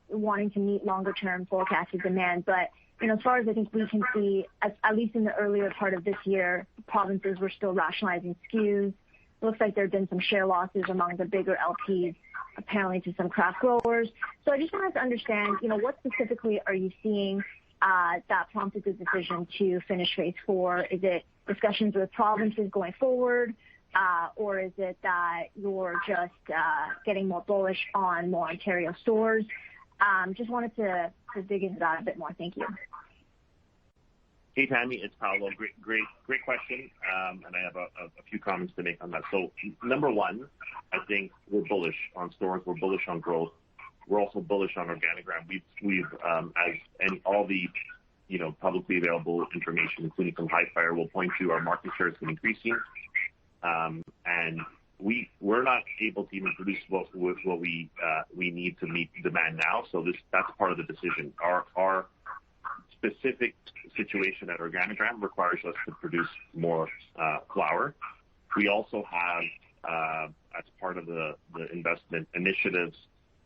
wanting to meet longer term forecasted demand, but as far as I think we can see, at least in the earlier part of this year, provinces were still rationalizing SKUs. Looks like there have been some share losses among the bigger LPs, apparently to some craft growers. So I just wanted to understand, what specifically are you seeing that prompted the decision to finish phase 4? Is it discussions with provinces going forward, or is it that you're just getting more bullish on more Ontario stores? Just wanted to dig into that a bit more. Thank you. Hey, Tammy, it's Paolo. Great question, and I have a few comments to make on that. So, number one, I think we're bullish on stores. We're bullish on growth. We're also bullish on Organigram. We've as all the publicly available information, including from Hi-Fire, will point to our market share has been increasing, and we're not able to even produce what we need to meet demand now. So that's part of the decision. Our specific situation at Organigram requires us to produce more flower. We also have, as part of the investment initiatives,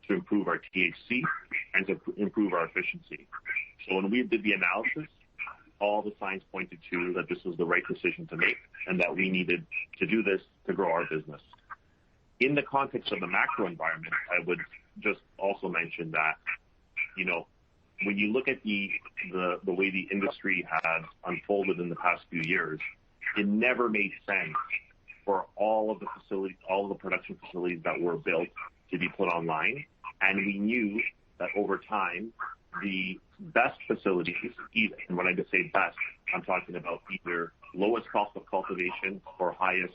to improve our THC and to improve our efficiency. So when we did the analysis, all the signs pointed to that this was the right decision to make and that we needed to do this to grow our business. In the context of the macro environment, I would just also mention that, when you look at the way the industry has unfolded in the past few years, it never made sense for all of the production facilities that were built to be put online. And we knew that over time, the best facilities, and when I just say best, I'm talking about either lowest cost of cultivation or highest,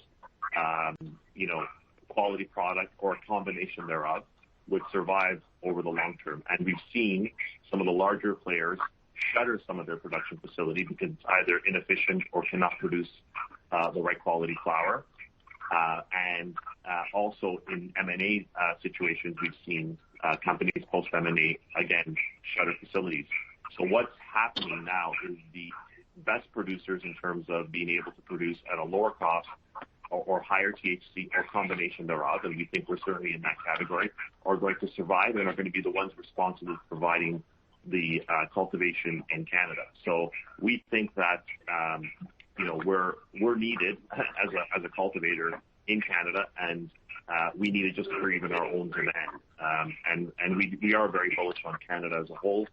quality product or a combination thereof, would survive over the long term. And we've seen some of the larger players shutter some of their production facility because it's either inefficient or cannot produce the right quality flower. And also in M&A situations, we've seen companies post M&A again shutter facilities. So what's happening now is the best producers, in terms of being able to produce at a lower cost or higher THC or combination thereof, and we think we're certainly in that category, are going to survive and are going to be the ones responsible for providing the cultivation in Canada. So we think that we're needed as a cultivator in Canada, and we need it just for even our own demand. And we are very bullish on Canada as a whole.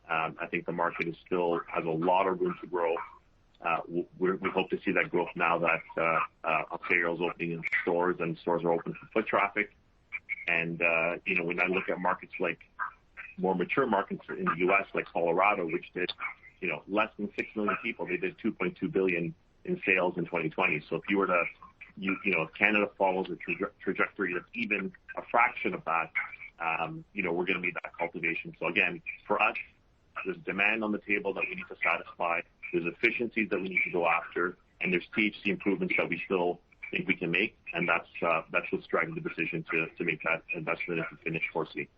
I think the market still has a lot of room to grow. We hope to see that growth now that Ontario is opening in stores and stores are open for foot traffic. And when I look at markets like more mature markets in the U.S. like Colorado, which did less than 6 million people, they did $2.2 billion in sales in 2020. So if you were to, if Canada follows a trajectory that's even a fraction of that, we're going to meet that cultivation. So again, for us, there's demand on the table that we need to satisfy. There's efficiencies that we need to go after, and there's THC improvements that we still think we can make, and that's what's driving the decision to make that investment into finished 4C.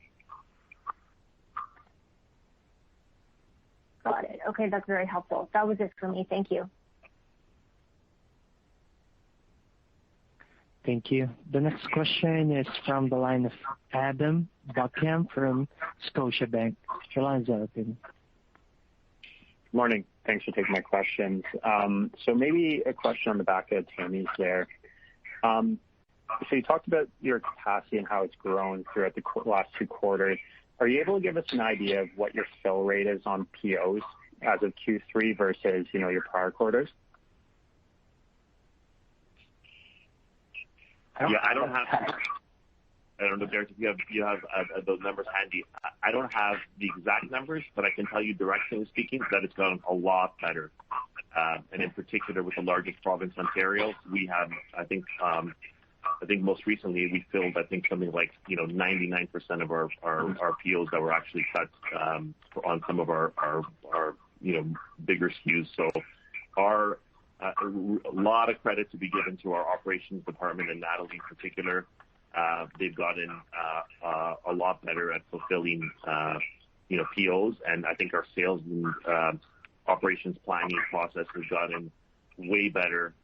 Got it. Okay, that's very helpful. That was it for me. Thank you. Thank you. The next question is from the line of Adam Buckham from Scotiabank. Your line is open. Morning. Thanks for taking my questions. So maybe a question on the back of Tammy's there. So you talked about your capacity and how it's grown throughout the last 2 quarters. Are you able to give us an idea of what your fill rate is on POs as of Q3 versus, your prior quarters? Yeah, I don't know, Derek, if you have those numbers handy. I don't have the exact numbers, but I can tell you directionally speaking that it's gotten a lot better. And in particular with the largest province, Ontario, we have, I think most recently we filled, something like, 99% of our POs that were actually cut on some of our bigger SKUs. So a lot of credit to be given to our operations department and Natalie in particular. They've gotten a lot better at fulfilling, POs, and I think our sales and operations planning process has gotten way better.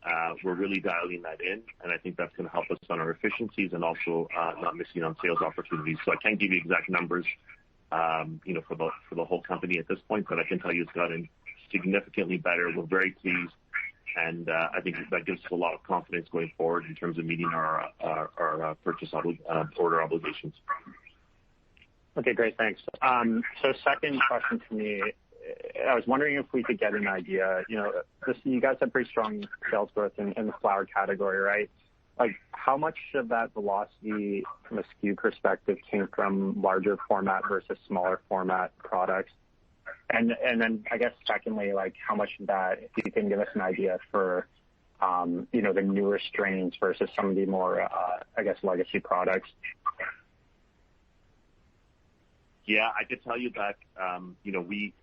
We're really dialing that in, and I think that's going to help us on our efficiencies and also not missing on sales opportunities. So I can't give you exact numbers, for the whole company at this point, but I can tell you it's gotten significantly better. We're very pleased. And I think that gives us a lot of confidence going forward in terms of meeting our purchase order obligations. Okay, great, thanks. So second question to me, I was wondering if we could get an idea. You guys have pretty strong sales growth in the flower category, right? Like, how much of that velocity from a SKU perspective came from larger format versus smaller format products? And then I guess secondly, like how much of that, if you can give us an idea for, the newer strains versus some of the more, legacy products. Yeah, I could tell you that,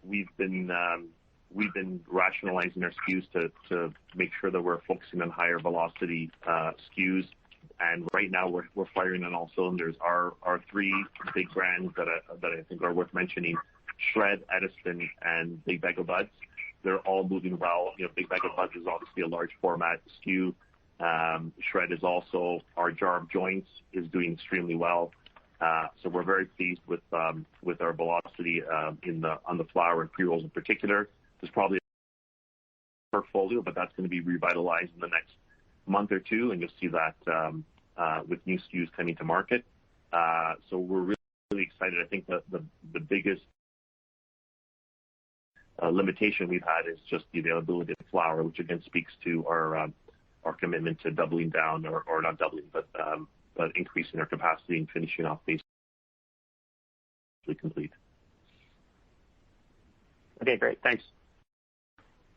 we've been rationalizing our SKUs to make sure that we're focusing on higher velocity SKUs. And right now we're firing on all cylinders. Our 3 big brands that I think are worth mentioning, Shred, Edison, and Big Bag of Buds. They're all moving well. Big Bag of Buds is obviously a large format SKU. Shred is also, our jar of joints is doing extremely well. So we're very pleased with our velocity on the flower and pre-rolls in particular. There's probably a portfolio, but that's going to be revitalized in the next month or 2, and you'll see that with new SKUs coming to market. So we're really excited. I think the biggest limitation we've had is just the availability of flower, which again speaks to our commitment to doubling down, or not doubling, but increasing our capacity and finishing off basically complete. Okay, great. Thanks.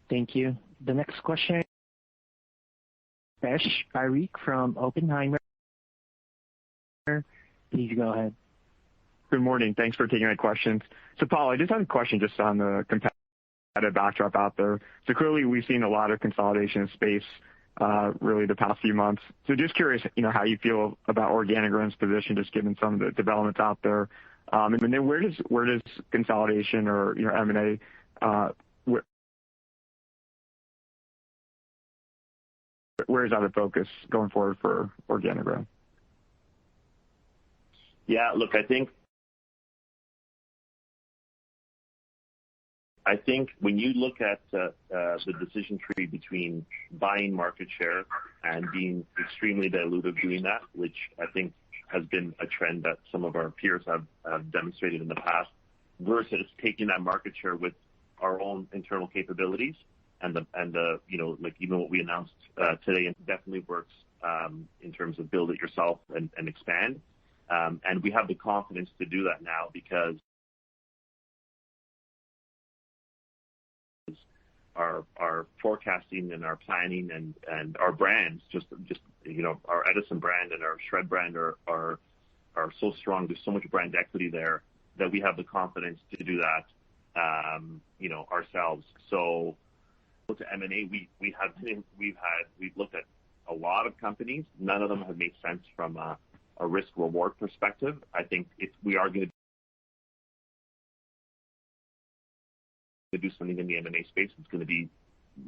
Thank you. The next question, Rupesh Parikh from Oppenheimer. Please go ahead. Good morning. Thanks for taking my questions. So, Paul, I just have a question just on the competitive backdrop out there. So clearly we've seen a lot of consolidation in space really the past few months. So just curious, how you feel about Organigram's position, just given some of the developments out there. And then where does consolidation or M&A where is that a focus going forward for Organigram? Yeah, look, I think when you look at the decision tree between buying market share and being extremely dilutive doing that, which I think has been a trend that some of our peers have demonstrated in the past, versus taking that market share with our own internal capabilities and like even what we announced today, it definitely works in terms of build it yourself and expand. And we have the confidence to do that now because our forecasting and our planning and our brands, just our Edison brand and our Shred brand are so strong. There's so much brand equity there that we have the confidence to do that, ourselves. So to M&A, we've looked at a lot of companies. None of them have made sense from a risk reward perspective. I think if we are going to do something in the M&A space, it's going to be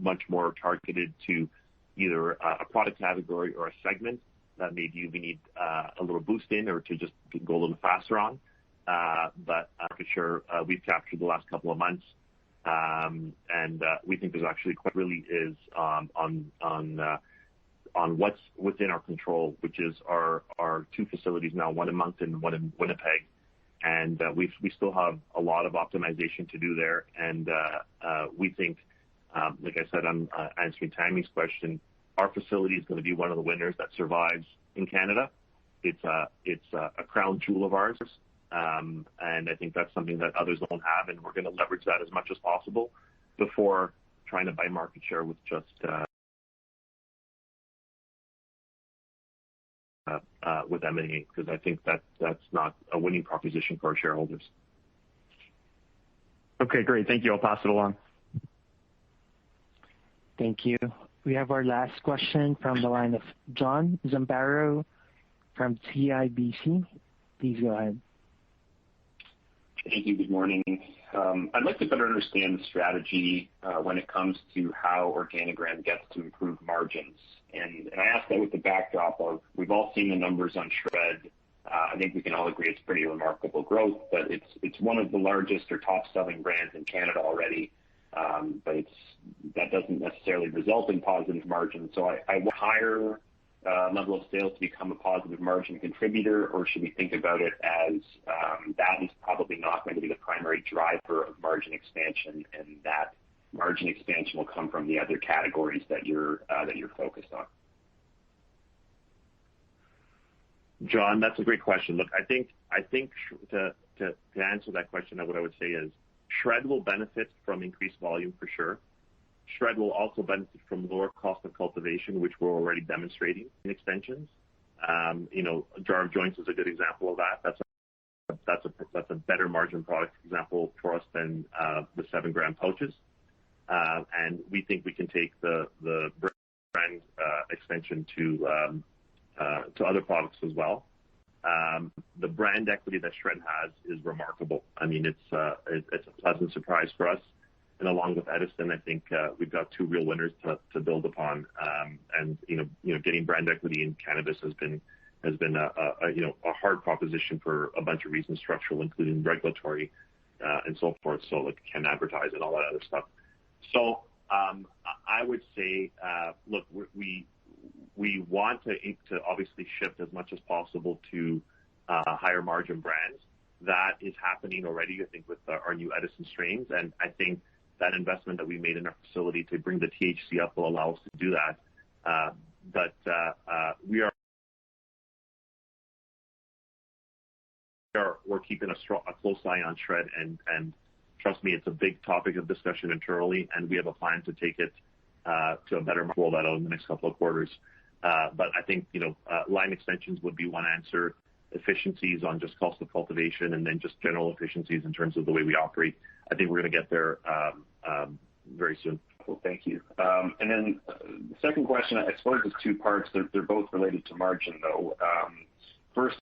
much more targeted to either a product category or a segment that maybe we need a little boost in, or to just go a little faster on. But for sure, we've captured the last couple of months, and we think there's actually quite really is on what's within our control, which is our two facilities now, one in Moncton, one in Winnipeg, and we still have a lot of optimization to do there. And we think, like I said, I'm answering Tammy's question, our facility is going to be one of the winners that survives in Canada. It's a crown jewel of ours, and I think that's something that others don't have, and we're going to leverage that as much as possible before trying to buy market share with just with M&A, because I think that's not a winning proposition for our shareholders. Okay, great. Thank you. I'll pass it along. Thank you. We have our last question from the line of John Zamparo from CIBC. Please go ahead. Thank you. Good morning. I'd like to better understand the strategy when it comes to how Organigram gets to improve margins. And I ask that with the backdrop of, we've all seen the numbers on Shred. I think we can all agree it's pretty remarkable growth, but it's one of the largest or top selling brands in Canada already. But that doesn't necessarily result in positive margins. So I want higher level of sales to become a positive margin contributor, or should we think about it as that is probably not going to be the primary driver of margin expansion, and that margin expansion will come from the other categories that you're focused on? John, that's a great question. Look, I think to answer that question, what I would say is Shred will benefit from increased volume for sure. Shred will also benefit from lower cost of cultivation, which we're already demonstrating in extensions. Jar of Joints is a good example of that. That's a better margin product example for us than the 7-gram pouches. And we think we can take the brand extension to other products as well. The brand equity that Shred has is remarkable. I mean, it's a pleasant surprise for us. And along with Edison, I think we've got two real winners to build upon. And getting brand equity in cannabis has been a hard proposition for a bunch of reasons, structural, including regulatory and so forth. So like, can advertise and all that other stuff. So I would say, look, we want to obviously shift as much as possible to higher margin brands. That is happening already, I think, with our new Edison strains, and I think that investment that we made in our facility to bring the THC up will allow us to do that. But we're keeping a close eye on Shred, and trust me, it's a big topic of discussion internally, and we have a plan to take it to a better roll that out in the next couple of quarters. But I think line extensions would be one answer. Efficiencies on just cost of cultivation, and then just general efficiencies in terms of the way we operate. I think we're going to get there very soon. Well, thank you. And then the second question, I suppose, is two parts. They're both related to margin, though. First,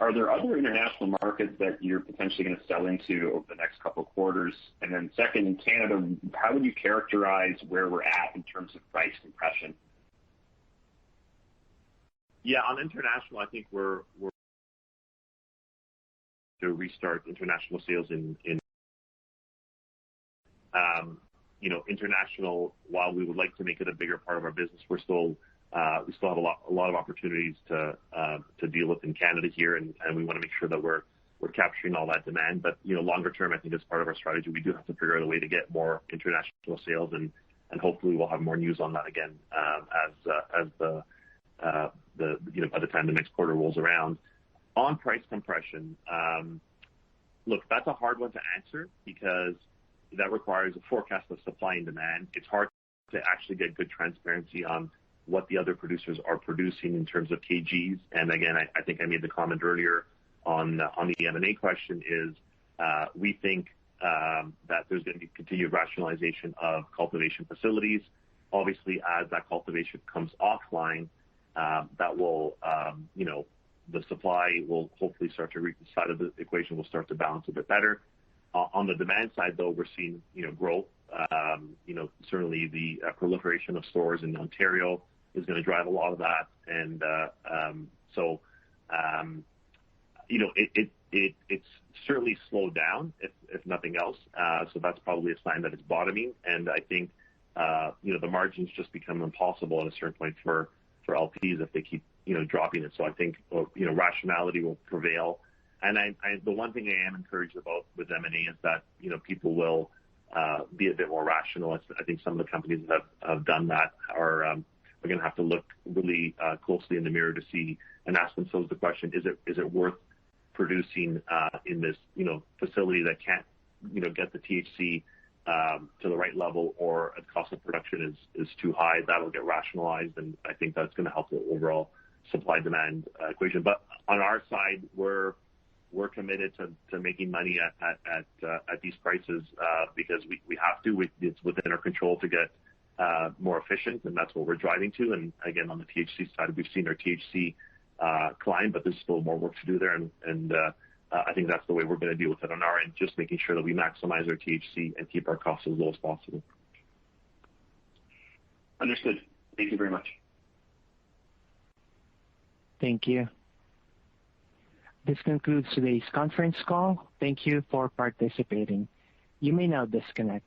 are there other international markets that you're potentially going to sell into over the next couple of quarters? And then second, in Canada, how would you characterize where we're at in terms of price compression? Yeah, on international, I think we're to restart international sales in international. While we would like to make it a bigger part of our business, we still have a lot of opportunities to deal with in Canada here, and we want to make sure that we're capturing all that demand. But longer term, I think as part of our strategy, we do have to figure out a way to get more international sales, and hopefully we'll have more news on that again by the time the next quarter rolls around. On price compression, Look, that's a hard one to answer because that requires a forecast of supply and demand. It's hard to actually get good transparency on what the other producers are producing in terms of kgs. And again, I think I made the comment earlier on the M&A question is we think that there's going to be continued rationalization of cultivation facilities. Obviously, as that cultivation comes offline, that will, the supply will hopefully start to reach the side of the equation will start to balance a bit better. On the demand side, though, we're seeing, growth. Certainly the proliferation of stores in Ontario is going to drive a lot of that. And it's certainly slowed down, if nothing else. So that's probably a sign that it's bottoming. And I think, the margins just become impossible at a certain point for LPs if they keep, dropping it. So I think, rationality will prevail. And the one thing I am encouraged about with M&A is that, people will be a bit more rational. I think some of the companies that have done that are going to have to look really closely in the mirror to see and ask themselves the question, is it worth producing in this, facility that can't, get the THC to the right level, or the cost of production is too high? That'll get rationalized, and I think that's going to help the overall supply-demand equation. But on our side, we're committed to making money at these prices because we have to. It's within our control to get more efficient, and that's what we're driving to. And again, on the THC side, we've seen our THC climb, but there's still more work to do there. And I think that's the way we're going to deal with it on our end, just making sure that we maximize our THC and keep our costs as low as possible. Understood. Thank you very much. Thank you. This concludes today's conference call. Thank you for participating. You may now disconnect.